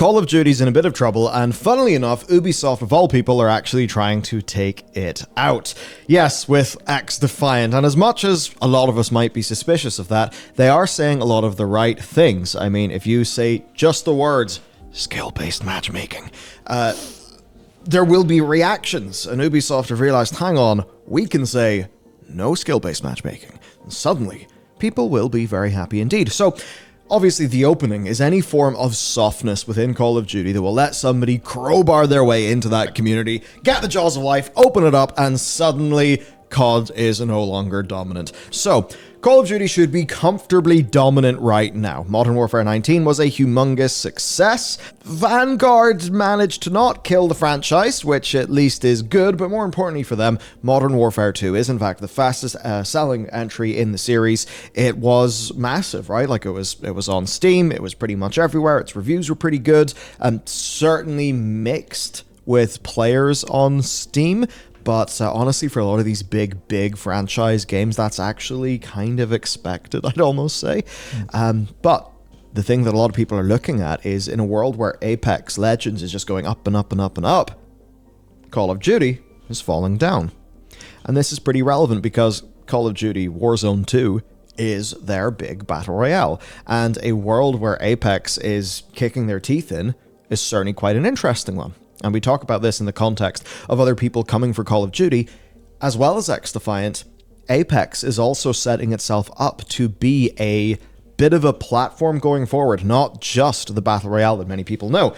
Call of Duty's in a bit of trouble, and funnily enough, Ubisoft of all people are actually trying to take it out. Yes, with Defiant, and as much as a lot of us might be suspicious of that, they are saying a lot of the right things. I mean, if you say just the words, skill-based matchmaking, there will be reactions, and Ubisoft have realized, hang on, we can say no skill-based matchmaking, and suddenly, people will be very happy indeed. So, obviously, the opening is any form of softness within Call of Duty that will let somebody crowbar their way into that community, get the jaws of life, open it up, and suddenly COD is no longer dominant. So, Call of Duty should be comfortably dominant right now. Modern Warfare 19 was a humongous success. Vanguard managed to not kill the franchise, which at least is good, but more importantly for them, Modern Warfare 2 is in fact the fastest selling entry in the series. It was massive, right? Like it was on Steam, it was pretty much everywhere, its reviews were pretty good, certainly mixed with players on Steam. But honestly, for a lot of these big franchise games, that's actually kind of expected, I'd almost say. But the thing that a lot of people are looking at is in a world where Apex Legends is just going up and up and up and up, Call of Duty is falling down. And this is pretty relevant because Call of Duty Warzone 2 is their big battle royale. And a world where Apex is kicking their teeth in is certainly quite an interesting one. And we talk about this in the context of other people coming for Call of Duty, as well as Defiant. Apex is also setting itself up to be a bit of a platform going forward, not just the Battle Royale that many people know.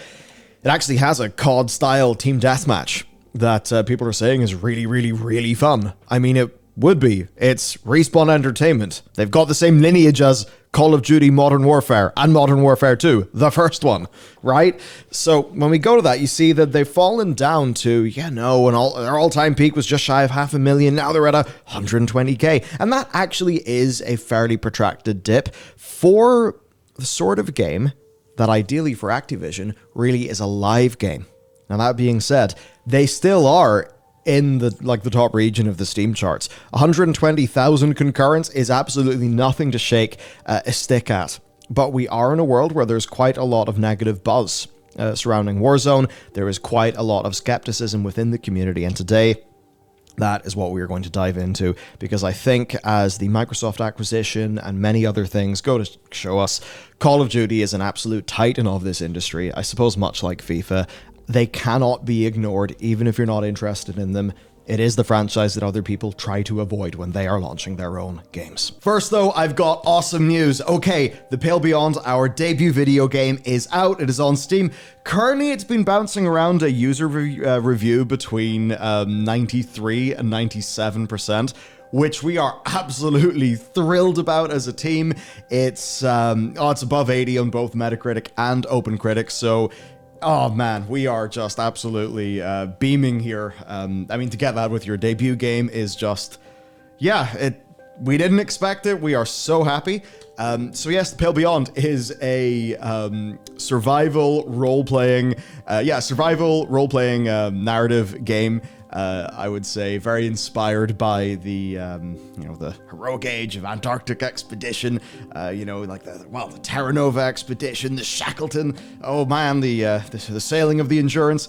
It actually has a COD-style team deathmatch that people are saying is really fun. I mean, it would be. It's Respawn Entertainment. They've got the same lineage as Call of Duty Modern Warfare and Modern Warfare 2, the first one, right? So when we go to that, you see that they've fallen down to, their all-time peak was just shy of 500,000. Now they're at 120k. And that actually is a fairly protracted dip for the sort of game that ideally for Activision really is a live game. Now that being said, they still are in the top region of the Steam charts. 120,000 concurrents is absolutely nothing to shake a stick at. But we are in a world where there's quite a lot of negative buzz surrounding Warzone. There is quite a lot of skepticism within the community, and today that is what we are going to dive into, because I think as the Microsoft acquisition and many other things go to show us, Call of Duty is an absolute titan of this industry. I suppose much like FIFA, they cannot be ignored, even if you're not interested in them. It is the franchise that other people try to avoid when they are launching their own games. First, though, I've got awesome news. Okay, The Pale Beyond, our debut video game, is out. It is on Steam. Currently, it's been bouncing around a user review between 93 and 97%. Which we are absolutely thrilled about as a team. It's above 80 on both Metacritic and OpenCritic, so oh man, we are just absolutely beaming here. I mean, to get that with your debut game is just, we didn't expect it. We are so happy. So yes, The Pale Beyond is a survival role-playing narrative game. I would say very inspired by the heroic age of Antarctic expedition, the Terra Nova expedition, the Shackleton, oh man, the sailing of the Endurance,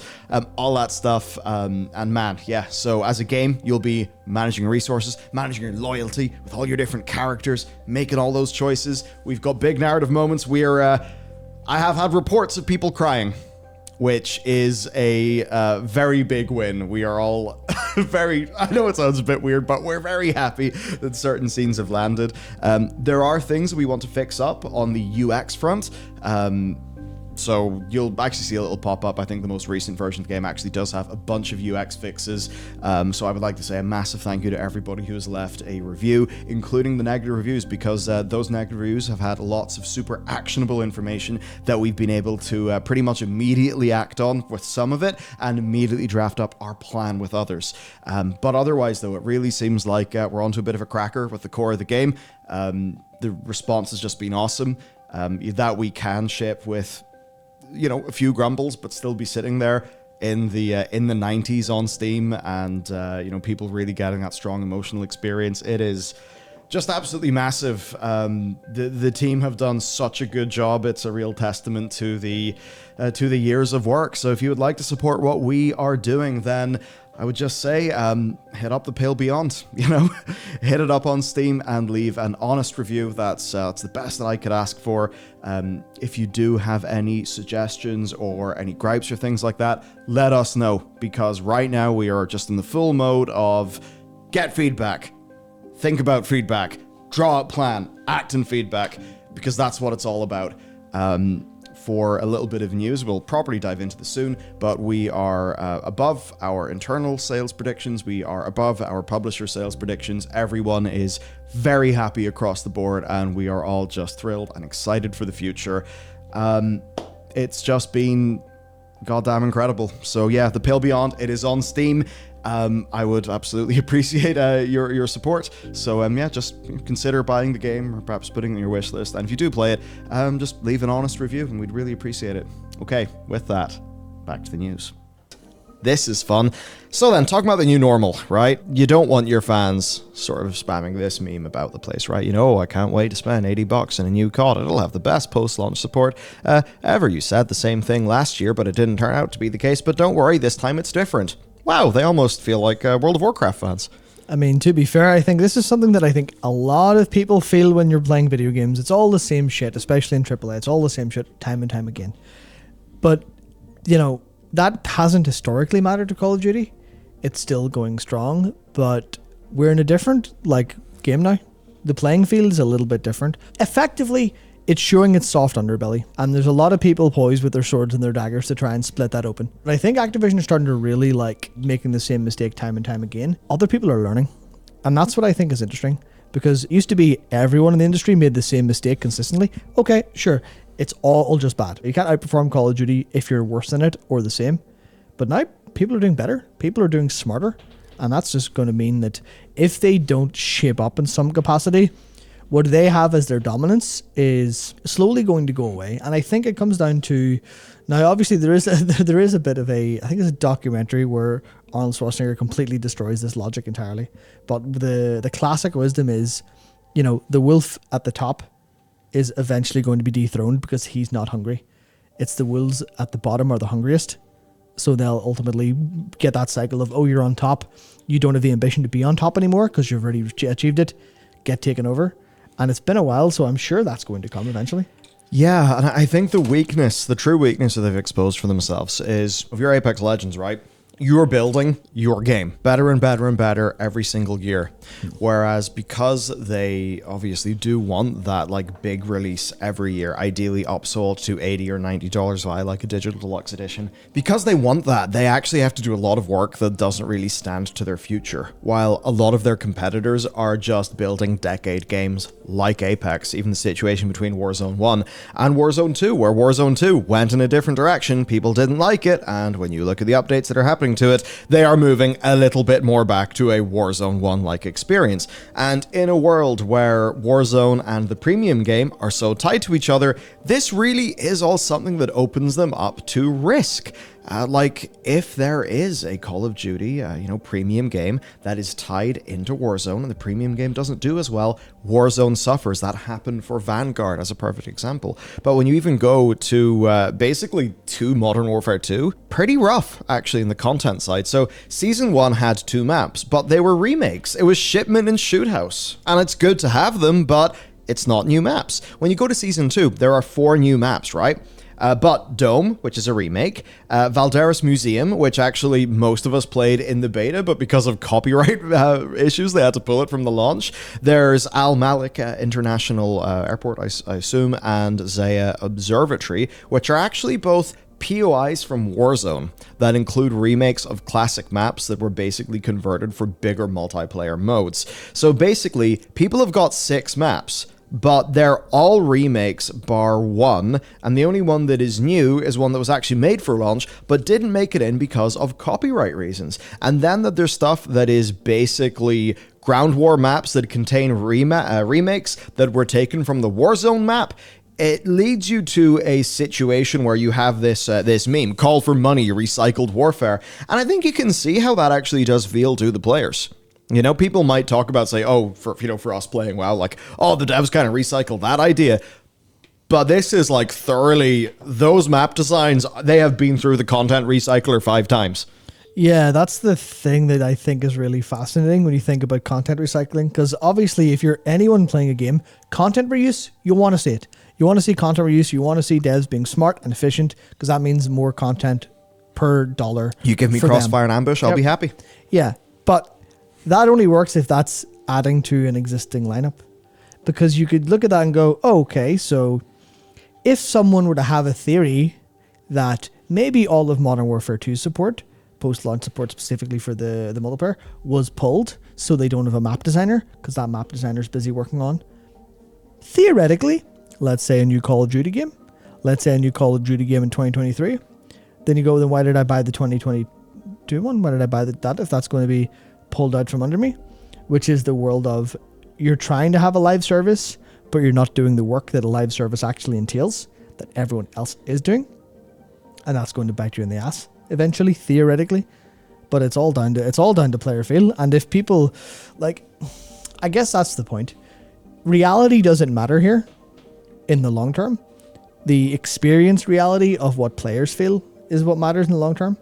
all that stuff, and man, yeah, so as a game, you'll be managing resources, managing your loyalty with all your different characters, making all those choices. We've got big narrative moments. I have had reports of people crying, which is a very big win. We are all I know it sounds a bit weird, but we're very happy that certain scenes have landed. There are things we want to fix up on the UX front. So you'll actually see a little pop-up. I think the most recent version of the game actually does have a bunch of UX fixes. So I would like to say a massive thank you to everybody who has left a review, including the negative reviews, because those negative reviews have had lots of super actionable information that we've been able to pretty much immediately act on with some of it and immediately draft up our plan with others. But otherwise, though, it really seems like we're onto a bit of a cracker with the core of the game. The response has just been awesome. That we can ship with a few grumbles, but still be sitting there in the 90s on Steam, and people really getting that strong emotional experience. It is just absolutely massive. The team have done such a good job. It's a real testament to the years of work. So if you would like to support what we are doing, then I would just say, hit up the Pale Beyond, hit it up on Steam and leave an honest review. That's the best that I could ask for. If you do have any suggestions or any gripes or things like that, let us know, because right now we are just in the full mode of get feedback, think about feedback, draw a plan, act in feedback, because that's what it's all about. For a little bit of news, we'll properly dive into this soon, but we are above our internal sales predictions. We are above our publisher sales predictions. Everyone is very happy across the board, and we are all just thrilled and excited for the future. It's just been goddamn incredible. So yeah, The Pale Beyond, it is on Steam. I would absolutely appreciate your support. So yeah, just consider buying the game or perhaps putting it on your wish list. And if you do play it, just leave an honest review and we'd really appreciate it. Okay, with that, back to the news. This is fun. So then, talking about the new normal, right? You don't want your fans sort of spamming this meme about the place, right? I can't wait to spend $80 on a new COD. It'll have the best post-launch support ever. You said the same thing last year, but it didn't turn out to be the case. But don't worry, this time it's different. Wow, they almost feel like World of Warcraft fans. I mean, to be fair, I think this is something that I think a lot of people feel when you're playing video games. It's all the same shit, especially in AAA. It's all the same shit time and time again. But, that hasn't historically mattered to Call of Duty. It's still going strong, but we're in a different, game now. The playing field is a little bit different. Effectively, it's showing its soft underbelly, and there's a lot of people poised with their swords and their daggers to try and split that open. But I think Activision are starting to really making the same mistake time and time again. Other people are learning, and that's what I think is interesting, because it used to be everyone in the industry made the same mistake consistently. Okay, sure, it's all just bad. You can't outperform Call of Duty if you're worse than it or the same. But now people are doing better, people are doing smarter, and that's just going to mean that if they don't shape up in some capacity, what they have as their dominance is slowly going to go away. And I think it comes down to, now obviously there is a bit of I think it's a documentary where Arnold Schwarzenegger completely destroys this logic entirely. But the classic wisdom is, the wolf at the top is eventually going to be dethroned because he's not hungry. It's the wolves at the bottom are the hungriest. So they'll ultimately get that cycle of, you're on top. You don't have the ambition to be on top anymore because you've already achieved it. Get taken over. And it's been a while, so I'm sure that's going to come eventually. Yeah, and I think the true weakness that they've exposed for themselves is, of your Apex Legends, right? You're building your game better and better and better every single year. Whereas because they obviously do want that big release every year, ideally upsold to $80 or $90 via a digital deluxe edition, because they want that, they actually have to do a lot of work that doesn't really stand to their future. While a lot of their competitors are just building decade games like Apex, even the situation between Warzone 1 and Warzone 2, where Warzone 2 went in a different direction, people didn't like it, and when you look at the updates that are happening to it, they are moving a little bit more back to a Warzone 1-like experience. And in a world where Warzone and the premium game are so tied to each other, this really is all something that opens them up to risk. If there is a Call of Duty, premium game that is tied into Warzone and the premium game doesn't do as well, Warzone suffers. That happened for Vanguard as a perfect example. But when you even go to basically to Modern Warfare 2, pretty rough actually in the content side. So Season 1 had 2 maps, but they were remakes. It was Shipment and Shoot House. And it's good to have them, but it's not new maps. When you go to Season 2, there are 4 new maps, right? But Dome, which is a remake, Valderas Museum, which actually most of us played in the beta, but because of copyright issues, they had to pull it from the launch. There's Al Malik International Airport, I assume, and Zaya Observatory, which are actually both POIs from Warzone that include remakes of classic maps that were basically converted for bigger multiplayer modes. So basically, people have got 6 maps, but they're all remakes bar one, and the only one that is new is one that was actually made for launch, but didn't make it in because of copyright reasons. And then that there's stuff that is basically ground war maps that contain remakes that were taken from the Warzone map. It leads you to a situation where you have this meme, call for money, recycled warfare, and I think you can see how that actually does feel to the players. You know, people might talk about, say, oh, for us playing WoW, like, oh, the devs kind of recycled that idea. But this is like thoroughly, those map designs, they have been through the content recycler 5 times. Yeah, that's the thing that I think is really fascinating when you think about content recycling. Because obviously, if you're anyone playing a game, content reuse, you want to see it. You want to see content reuse. You want to see devs being smart and efficient, because that means more content per dollar. You give me Crossfire and Ambush, I'll be happy. Yeah, but that only works if that's adding to an existing lineup. Because you could look at that and go, oh, okay, so if someone were to have a theory that maybe all of Modern Warfare 2 support, post-launch support specifically for the multiplayer, was pulled so they don't have a map designer because that map designer is busy working on. Theoretically, let's say a new Call of Duty game. Let's say a new Call of Duty game in 2023. Then you go, then why did I buy the 2022 one? Why did I buy that if that's going to be pulled out from under me? Which is the world of you're trying to have a live service, but you're not doing the work that a live service actually entails, that everyone else is doing. And that's going to bite you in the ass eventually, theoretically. But it's all down to player feel. And if people, like, I guess that's the point. Reality doesn't matter here in the long term. The experience reality of what players feel is what matters in the long term.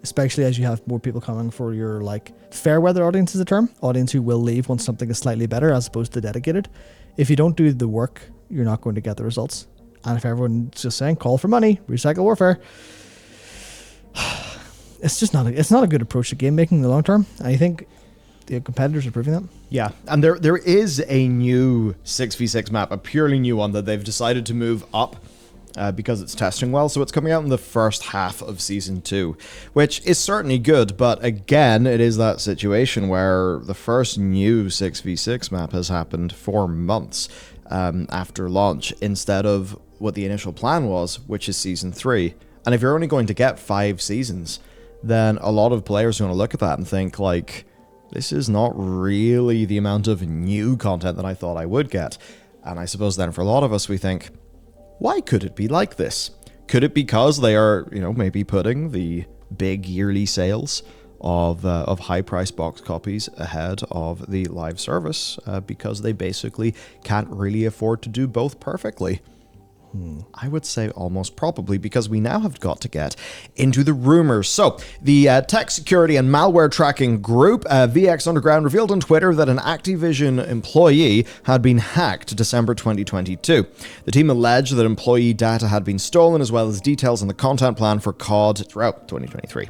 Especially as you have more people coming for your, like, fair weather audience is a term. Audience who will leave once something is slightly better as opposed to dedicated. If you don't do the work, you're not going to get the results. And if everyone's just saying, call for money, recycle warfare, it's just not a good approach to game making in the long term. I think the competitors are proving that. Yeah, and there is a new 6v6 map, a purely new one that they've decided to move up because it's testing well. So it's coming out in the first half of Season 2, which is certainly good. But again, it is that situation where the first new 6v6 map has happened 4 months after launch instead of what the initial plan was, which is Season 3. And if you're only going to get 5 seasons, then a lot of players are going to look at that and think, like, this is not really the amount of new content that I thought I would get. And I suppose then for a lot of us, we think, why could it be like this? Could it because they are, maybe putting the big yearly sales of high-priced box copies ahead of the live service because they basically can't really afford to do both perfectly? I would say almost probably, because we now have got to get into the rumors. So, the tech security and malware tracking group, VX Underground, revealed on Twitter that an Activision employee had been hacked December 2022. The team alleged that employee data had been stolen, as well as details on the content plan for COD throughout 2023.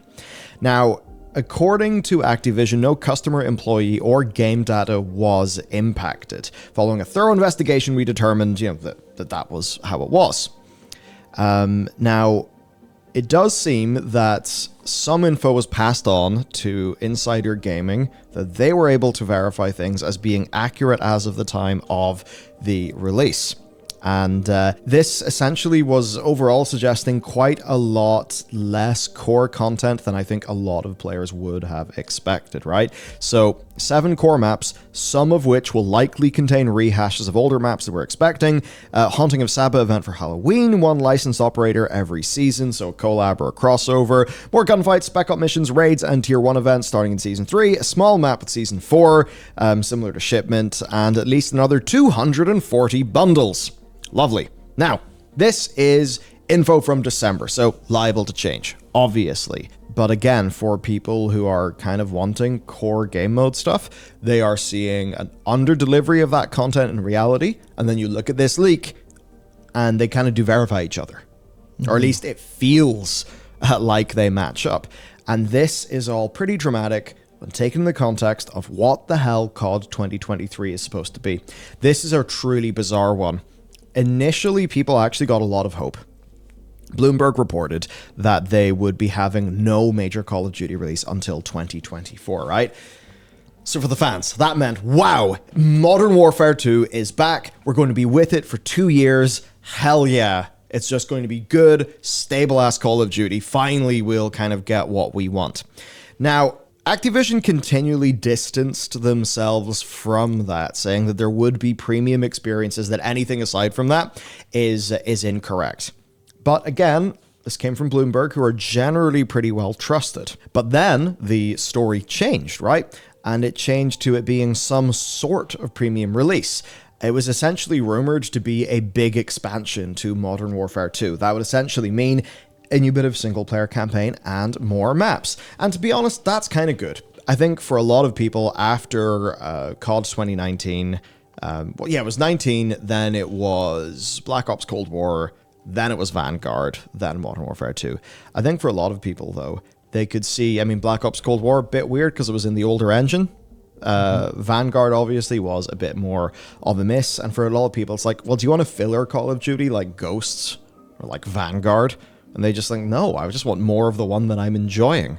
Now, according to Activision, no customer, employee, or game data was impacted. Following a thorough investigation, we determined, that was how it was. Now, it does seem that some info was passed on to Insider Gaming, that they were able to verify things as being accurate as of the time of the release. And this essentially was overall suggesting quite a lot less core content than I think a lot of players would have expected, right? So 7 core maps, some of which will likely contain rehashes of older maps that we're expecting. Haunting of Saba event for Halloween, 1 licensed operator every season, so a collab or a crossover. More gunfights, spec up missions, raids, and tier 1 events starting in Season 3. A small map with Season 4, similar to Shipment, and at least another 240 bundles. Lovely. Now, this is info from December, so liable to change, obviously. But again, for people who are kind of wanting core game mode stuff, they are seeing an under-delivery of that content in reality, and then you look at this leak, and they kind of do verify each other. Or at least it feels like they match up. And this is all pretty dramatic when taken in the context of what the hell COD 2023 is supposed to be. This is a truly bizarre one. Initially, people actually got a lot of hope. Bloomberg reported that they would be having no major Call of Duty release until 2024, right? So for the fans, that meant, wow, Modern Warfare 2 is back. We're going to be with it for 2 years. Hell yeah. It's just going to be good, stable-ass Call of Duty. Finally, we'll kind of get what we want. Now, Activision continually distanced themselves from that, saying that there would be premium experiences, that anything aside from that is incorrect. But again, this came from Bloomberg, who are generally pretty well trusted. But then the story changed, right? and it changed to it being some sort of premium release. It was essentially rumored to be a big expansion to Modern Warfare 2. That would essentially mean a new bit of single-player campaign and more maps. And to be honest, that's kind of good. I think for a lot of people after COD 2019, it was 19, then it was Black Ops Cold War, then it was Vanguard, then Modern Warfare 2. I think for a lot of people, though, they could see, Black Ops Cold War, a bit weird because it was in the older engine. Vanguard obviously was a bit more of a miss, and for a lot of people it's like, well, do you want a filler Call of Duty like Ghosts or like Vanguard? And they just think, no, I just want more of the one that I'm enjoying.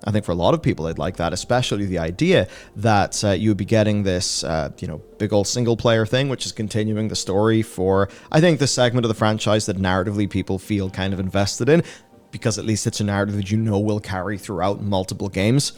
I think for a lot of people they'd like that, especially the idea that you would be getting this big old single player thing, which is continuing the story for, I think, the segment of the franchise that narratively people feel kind of invested in, because at least it's a narrative that will carry throughout multiple games.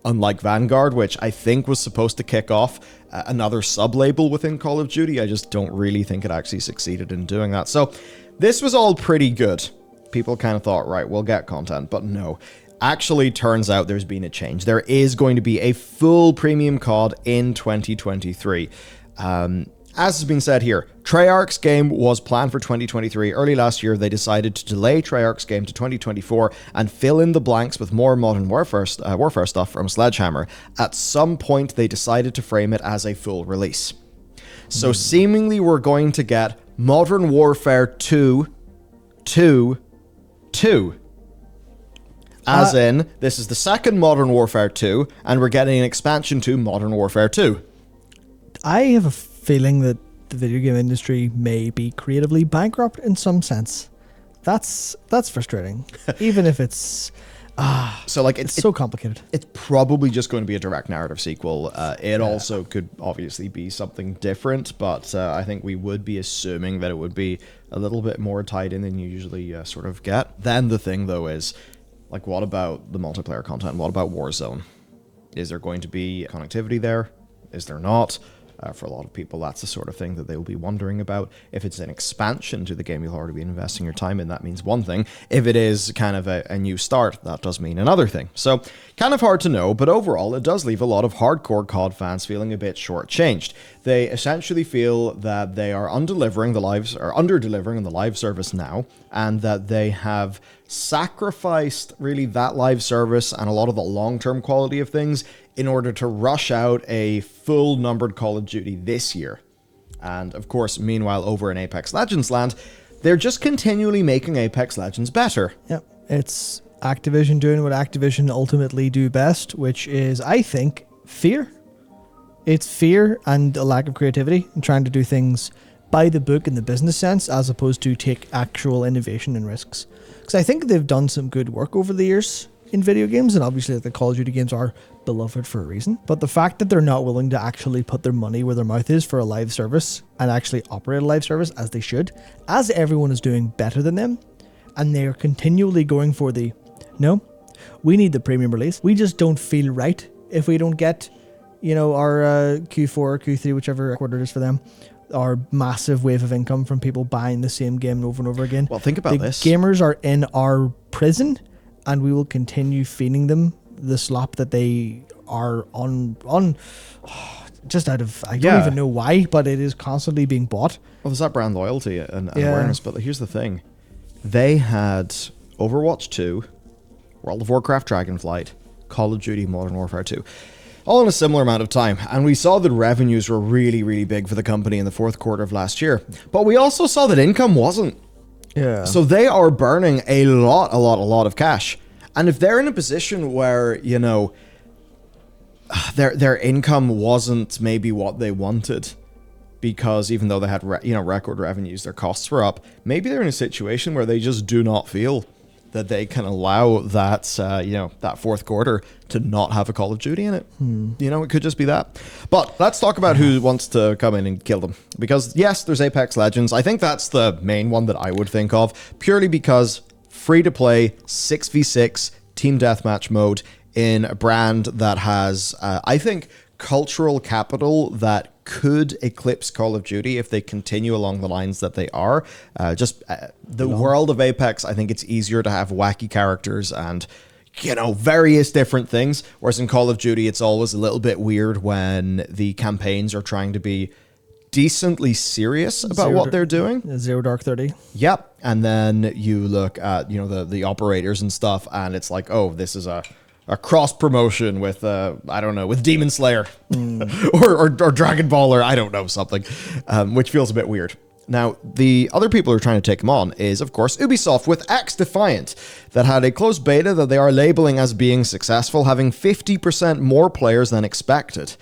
Unlike Vanguard, which I think was supposed to kick off another sub-label within Call of Duty. I just don't really think it actually succeeded in doing that. So this was all pretty good. People kind of thought, right, we'll get content, but no. Actually, turns out there's been a change. There is going to be a full premium COD in 2023. As has been said here, Treyarch's game was planned for 2023. Early last year, they decided to delay Treyarch's game to 2024 and fill in the blanks with more Modern Warfare stuff from Sledgehammer. At some point, they decided to frame it as a full release. So seemingly, we're going to get Modern Warfare 2. As in, this is the second Modern Warfare 2, and we're getting an expansion to Modern Warfare 2. I have a feeling that the video game industry may be creatively bankrupt in some sense. That's frustrating, even if it's it's so complicated. It's probably just going to be a direct narrative sequel. It also could obviously be something different, but I think we would be assuming that it would be a little bit more tied in than you usually sort of get. Then the thing, though, is, like, what about the multiplayer content? What about Warzone? Is there going to be connectivity there? Is there not? For a lot of people, that's the sort of thing that they will be wondering about. If it's an expansion to the game you'll already be investing your time in, that means one thing. If it is kind of a new start, that does mean another thing. So, kind of hard to know, but overall, it does leave a lot of hardcore COD fans feeling a bit shortchanged. They essentially feel that they are under-delivering on the live service now, and that they have sacrificed really that live service and a lot of the long-term quality of things in order to rush out a full numbered Call of Duty this year. And of course, meanwhile, over in Apex Legends land, they're just continually making Apex Legends better. Yep, it's Activision doing what Activision ultimately do best, which is, I think, fear. It's fear and a lack of creativity and trying to do things by the book in the business sense, as opposed to take actual innovation and risks. Because I think they've done some good work over the years in video games, and obviously the Call of Duty games are beloved for a reason. But the fact that they're not willing to actually put their money where their mouth is for a live service and actually operate a live service as they should, as everyone is doing better than them, and they are continually going for the, no, we need the premium release. We just don't feel right if we don't get, our Q4 or Q3, whichever quarter it is for them, our massive wave of income from people buying the same game over and over again. Well, think about this. Gamers are in our prison, and we will continue feeding them the slop that they are on just out of, I don't even know why, but it is constantly being bought. Well, there's that brand loyalty and awareness, but here's the thing. They had Overwatch 2, World of Warcraft Dragonflight, Call of Duty Modern Warfare 2, all in a similar amount of time, and we saw that revenues were really, really big for the company in the fourth quarter of last year, but we also saw that income wasn't. Yeah. So they are burning a lot of cash. And if they're in a position where, their income wasn't maybe what they wanted, because even though they had record revenues, their costs were up, maybe they're in a situation where they just do not feel that they can allow that, that fourth quarter to not have a Call of Duty in it. It could just be that. But let's talk about who wants to come in and kill them. Because yes, there's Apex Legends. I think that's the main one that I would think of, purely because free-to-play 6v6 team deathmatch mode in a brand that has, I think, cultural capital that could eclipse Call of Duty if they continue along the lines that they are. The world of Apex, I think it's easier to have wacky characters and various different things. Whereas in Call of Duty, it's always a little bit weird when the campaigns are trying to be decently serious about what they're doing. Zero Dark 30. Yep. And then you look at, the operators and stuff, and it's like, oh, this is a cross promotion with, I don't know, with Demon Slayer or Dragon Ball, or I don't know, something, which feels a bit weird. Now, the other people who are trying to take him on is, of course, Ubisoft with Defiant, that had a closed beta that they are labeling as being successful, having 50% more players than expected.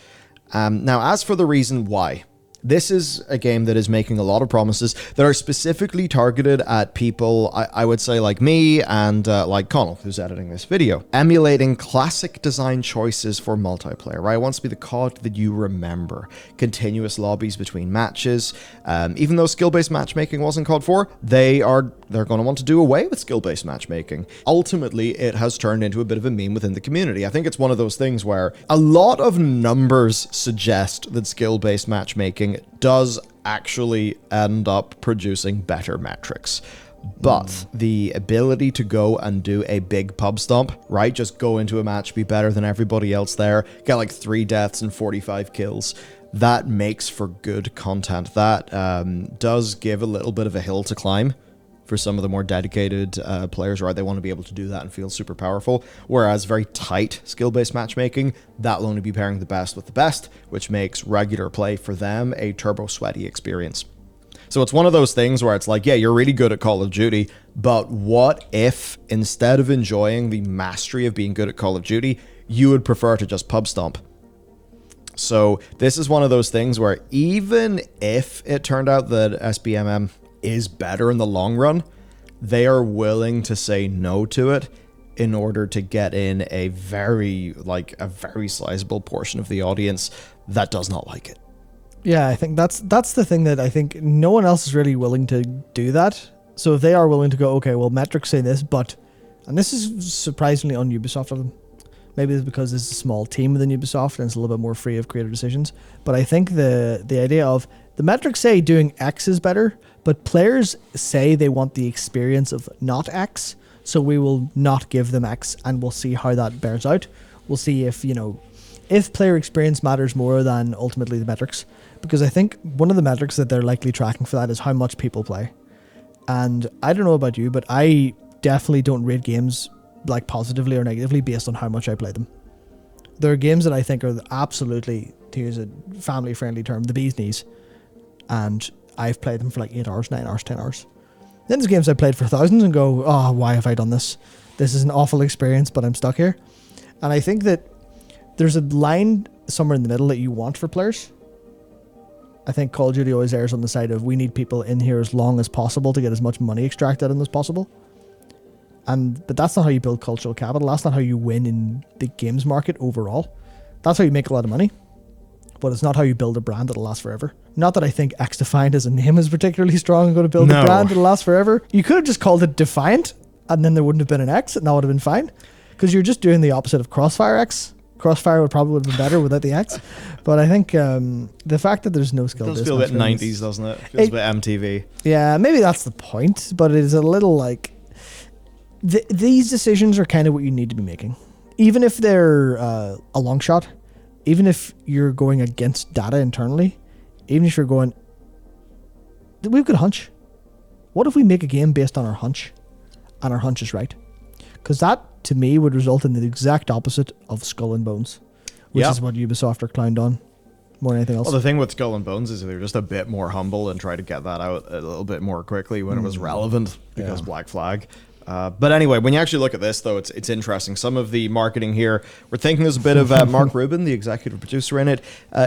Now, as for the reason why, this is a game that is making a lot of promises that are specifically targeted at people, I would say, like me and like Connell, who's editing this video, emulating classic design choices for multiplayer, right? It wants to be the COD that you remember. Continuous lobbies between matches. Even though skill-based matchmaking wasn't COD 4, they're going to want to do away with skill-based matchmaking. Ultimately, it has turned into a bit of a meme within the community. I think it's one of those things where a lot of numbers suggest that skill-based matchmaking does actually end up producing better metrics. But the ability to go and do a big pub stomp, right? Just go into a match, be better than everybody else there, get like 3 deaths and 45 kills. That makes for good content. That does give a little bit of a hill to climb for some of the more dedicated players, right? They want to be able to do that and feel super powerful. Whereas very tight skill-based matchmaking, that'll only be pairing the best with the best, which makes regular play for them a turbo sweaty experience. So it's one of those things where it's like, yeah, you're really good at Call of Duty, but what if instead of enjoying the mastery of being good at Call of Duty, you would prefer to just pub stomp? So this is one of those things where even if it turned out that SBMM is better in the long run, they are willing to say no to it in order to get in a very sizable portion of the audience that does not like it. Yeah, I think that's the thing that I think no one else is really willing to do that. So if they are willing to go, okay, well, metrics say this, and this is surprisingly on Ubisoft of them. Maybe it's because it's a small team within Ubisoft and it's a little bit more free of creative decisions. But I think the idea of the metrics say doing X is better, but players say they want the experience of not X, so we will not give them X, and we'll see how that bears out. We'll see if player experience matters more than ultimately the metrics. Because I think one of the metrics that they're likely tracking for that is how much people play. And I don't know about you, but I definitely don't rate games like positively or negatively based on how much I play them. There are games that I think are absolutely, to use a family-friendly term, the bee's knees. And I've played them for like 8 hours, 9 hours, 10 hours. Then there's games I played for thousands and go, oh, why have I done this? This is an awful experience, but I'm stuck here. And I think that there's a line somewhere in the middle that you want for players. I think Call of Duty always errs on the side of we need people in here as long as possible to get as much money extracted out of them as possible. But that's not how you build cultural capital. That's not how you win in the games market overall. That's how you make a lot of money. But it's not how you build a brand that'll last forever. Not that I think Defiant as a name is particularly strong and going to build a brand that'll last forever. You could have just called it Defiant, and then there wouldn't have been an X, and that would have been fine. Because you're just doing the opposite of Crossfire X. Crossfire would have been better without the X. But I think the fact that there's no skill... It does feel a bit 90s, doesn't it? It feels a bit MTV. Yeah, maybe that's the point, but it is a little like... These decisions are kind of what you need to be making. Even if they're a long shot, even if you're going against data internally, even if you're going... We've got a hunch. What if we make a game based on our hunch, and our hunch is right? Because that, to me, would result in the exact opposite of Skull and Bones, which is what Ubisoft are clowned on more than anything else. Well, the thing with Skull and Bones is they're just a bit more humble and try to get that out a little bit more quickly when it was relevant, because Black Flag. But anyway, when you actually look at this, though, it's interesting. Some of the marketing here, we're thinking there's a bit of Mark Rubin, the executive producer in it.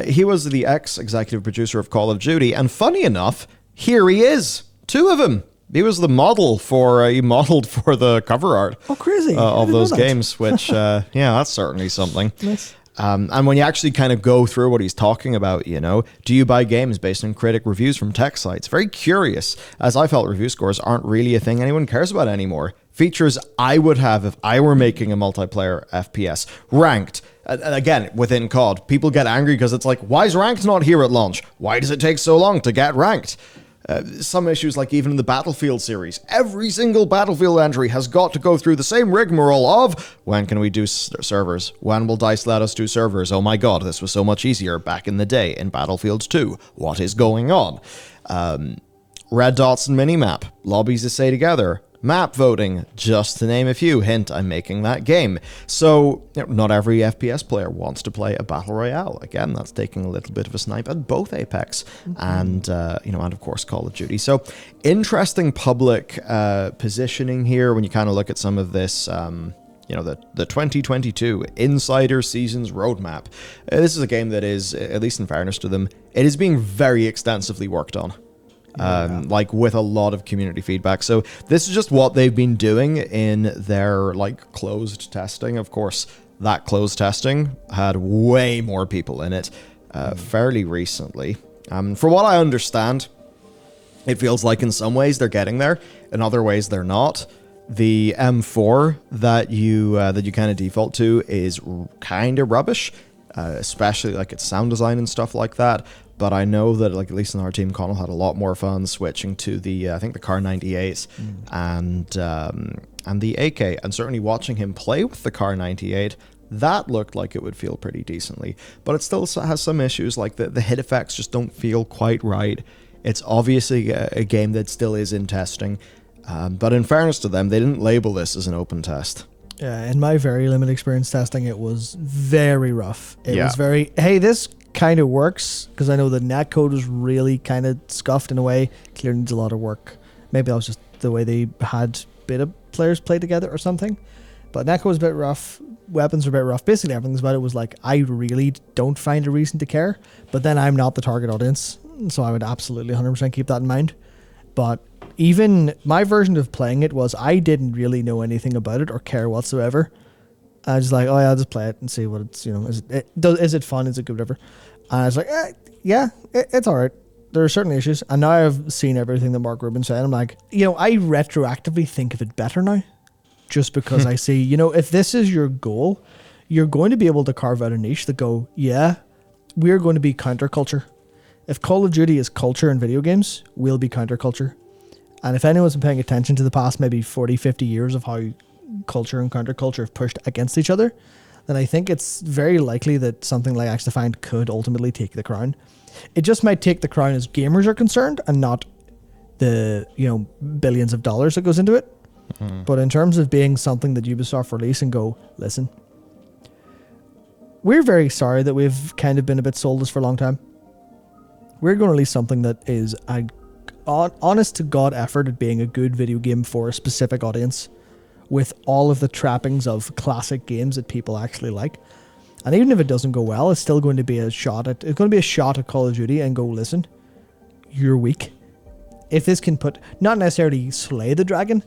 He was the ex-executive producer of Call of Duty, and funny enough, here he is. 2 of them. He was the model he modeled for the cover art. Oh, crazy. Of those games, which, that's certainly something. Nice. And when you actually kind of go through what he's talking about, do you buy games based on critic reviews from tech sites? Very curious, as I felt review scores aren't really a thing anyone cares about anymore. Features I would have if I were making a multiplayer FPS. Ranked. Again, within COD, people get angry because it's like, why is ranked not here at launch? Why does it take so long to get ranked? Some issues, like even in the Battlefield series, every single Battlefield entry has got to go through the same rigmarole of, when can we do servers? When will DICE let us do servers? Oh my god, this was so much easier back in the day in Battlefield 2. What is going on? Red dots and minimap, lobbies to stay together, map voting, just to name a few. Hint, I'm making that game. So, not every FPS player wants to play a Battle Royale. Again, that's taking a little bit of a snipe at both Apex and, and of course Call of Duty. So, interesting public positioning here when you kind of look at some of this, the 2022 Insider Seasons Roadmap. This is a game that is, at least in fairness to them, it is being very extensively worked on. Like with a lot of community feedback. So this is just what they've been doing in their like closed testing. Of course, that closed testing had way more people in it fairly recently. For what I understand, it feels like in some ways they're getting there, in other ways they're not. The M4 that you kind of default to is kind of rubbish, especially like its sound design and stuff like that. But I know that, like, at least in our team, Connell had a lot more fun switching to the, I think the Car 98 and the AK. And certainly watching him play with the Car 98, that looked like it would feel pretty decently. But it still has some issues, like the hit effects just don't feel quite right. It's obviously a game that still is in testing. But in fairness to them, they didn't label this as an open test. Yeah, in my very limited experience testing, it was very rough. It was very, hey, this kind of works, because I know the netcode was really kind of scuffed in a way. Clearly needs a lot of work. Maybe that was just the way they had beta players play together or something. But netcode was a bit rough. Weapons were a bit rough. Basically everything about it was like, I really don't find a reason to care. But then I'm not the target audience, so I would absolutely 100% keep that in mind. But even my version of playing it was, I didn't really know anything about it or care whatsoever. I was like, oh yeah, I'll just play it and see what it's, is it fun? Is it good? Whatever. And I was like, it's all right. There are certain issues. And now I've seen everything that Mark Rubin said. I'm like, I retroactively think of it better now. Just because I see, if this is your goal, you're going to be able to carve out a niche that go, yeah, we're going to be counterculture. If Call of Duty is culture in video games, we'll be counterculture. And if anyone's been paying attention to the past maybe 40, 50 years of how culture and counterculture have pushed against each other, then I think it's very likely that something like Defiant could ultimately take the crown. It just might take the crown as gamers are concerned and not the, billions of dollars that goes into it. But in terms of being something that Ubisoft release and go, listen, we're very sorry that we've kind of been a bit sold this for a long time. We're going to release something that is a honest to God effort at being a good video game for a specific audience, with all of the trappings of classic games that people actually like. And even if it doesn't go well, it's still going to be a shot at Call of Duty and go, listen, you're weak. If this can not necessarily slay the dragon,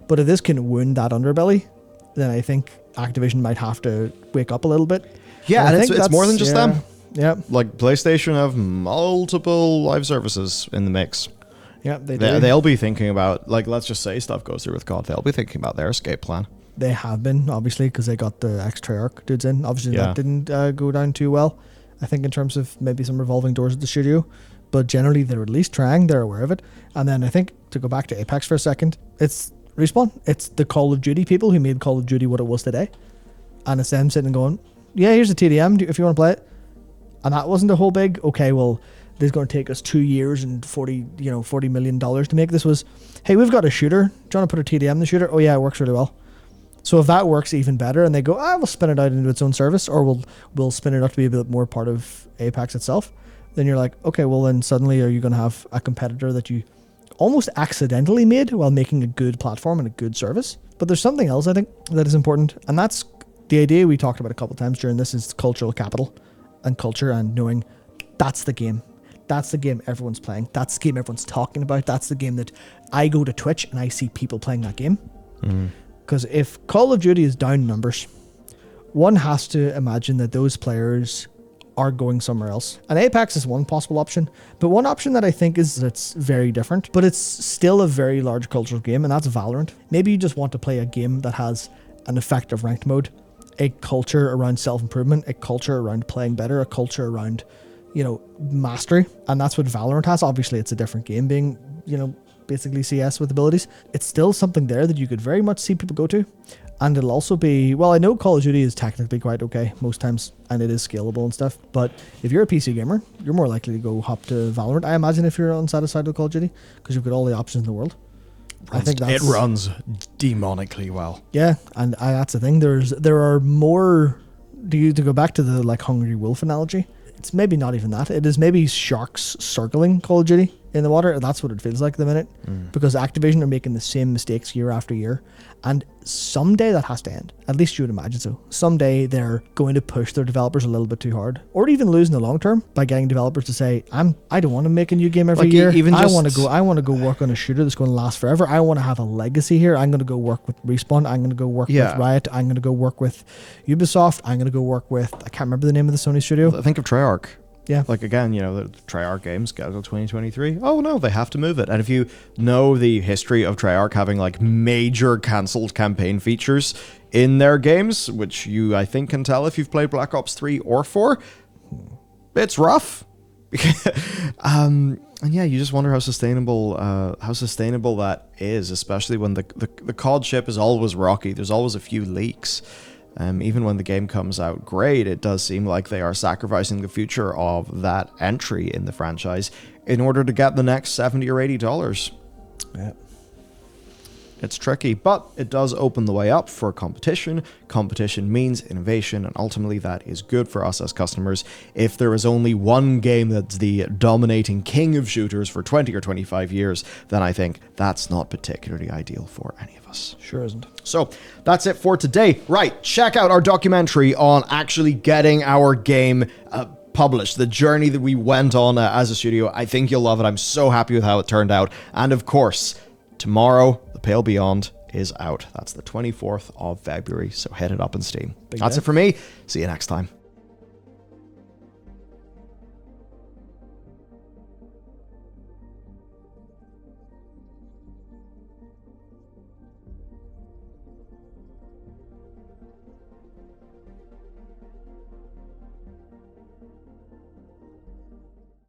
but if this can wound that underbelly, then I think Activision might have to wake up a little bit. Yeah, and it's more than just them. Yeah. Like PlayStation have multiple live services in the mix. Yeah, they do. They'll be thinking about, like, let's just say stuff goes through with COD. They'll be thinking about their escape plan. They have been, obviously, because they got the ex-Treyarch dudes in. Obviously, that didn't go down too well, I think, in terms of maybe some revolving doors at the studio. But generally, they're at least trying. They're aware of it. And then I think, to go back to Apex for a second, it's Respawn. It's the Call of Duty people who made Call of Duty what it was today. And it's them sitting and going, yeah, here's a TDM if you want to play it. And that wasn't a whole big, okay, well, this is going to take us 2 years and $40 million to make. This was, hey, we've got a shooter. Do you want to put a TDM in the shooter? Oh yeah, it works really well. So if that works even better, and they go, we'll spin it out into its own service, or we'll spin it out to be a bit more part of Apex itself, then you're like, okay, well then suddenly are you going to have a competitor that you almost accidentally made while making a good platform and a good service? But there's something else I think that is important, and that's the idea we talked about a couple of times during this, is cultural capital and culture, and knowing that's the game. That's the game everyone's playing. That's the game everyone's talking about. That's the game that I go to Twitch and I see people playing that game. Because if Call of Duty is down numbers, one has to imagine that those players are going somewhere else. And Apex is one possible option. But one option that I think is that's very different, but it's still a very large cultural game, and that's Valorant. Maybe you just want to play a game that has an effective ranked mode, a culture around self-improvement, a culture around playing better, a culture around mastery, and that's what Valorant has. Obviously, it's a different game, being basically CS with abilities. It's still something there that you could very much see people go to, and it'll also be, well, I know Call of Duty is technically quite okay most times, and it is scalable and stuff, but if you're a PC gamer, you're more likely to go hop to Valorant, I imagine, if you're unsatisfied with Call of Duty, because you've got all the options in the world. I think it runs demonically well. Yeah, and that's the thing. There are more. To go back to the hungry wolf analogy, it's maybe not even that. It is maybe sharks circling Call of Duty in the water. That's what it feels like at the minute, because Activision are making the same mistakes year after year, and someday that has to end. At least you would imagine so. Someday they're going to push their developers a little bit too hard, or even lose in the long term by getting developers to say, I don't want to make a new game every year. I want to go work on a shooter that's going to last forever. I want to have a legacy here. I'm going to go work with Respawn. I'm going to go work with Riot. I'm going to go work with Ubisoft. I'm going to go work with, I can't remember the name of the Sony studio. I think of Treyarch. Yeah. Again, the Treyarch games go till 2023. Oh no, they have to move it. And if you know the history of Treyarch having major cancelled campaign features in their games, which you, I think, can tell if you've played Black Ops 3 or 4, it's rough. And yeah, you just wonder how sustainable that is, especially when the COD ship is always rocky. There's always a few leaks. Even when the game comes out great, it does seem like they are sacrificing the future of that entry in the franchise in order to get the next $70 or $80. Yeah. It's tricky, but it does open the way up for competition. Competition means innovation, and ultimately that is good for us as customers. If there is only one game that's the dominating king of shooters for 20 or 25 years, then I think that's not particularly ideal for any of us. Sure isn't. So that's it for today. Right, check out our documentary on actually getting our game published, the journey that we went on as a studio. I think you'll love it. I'm so happy with how it turned out. And of course, tomorrow, The Pale Beyond is out. That's the 24th of February, so hit it up in Steam. That's it for me. See you next time.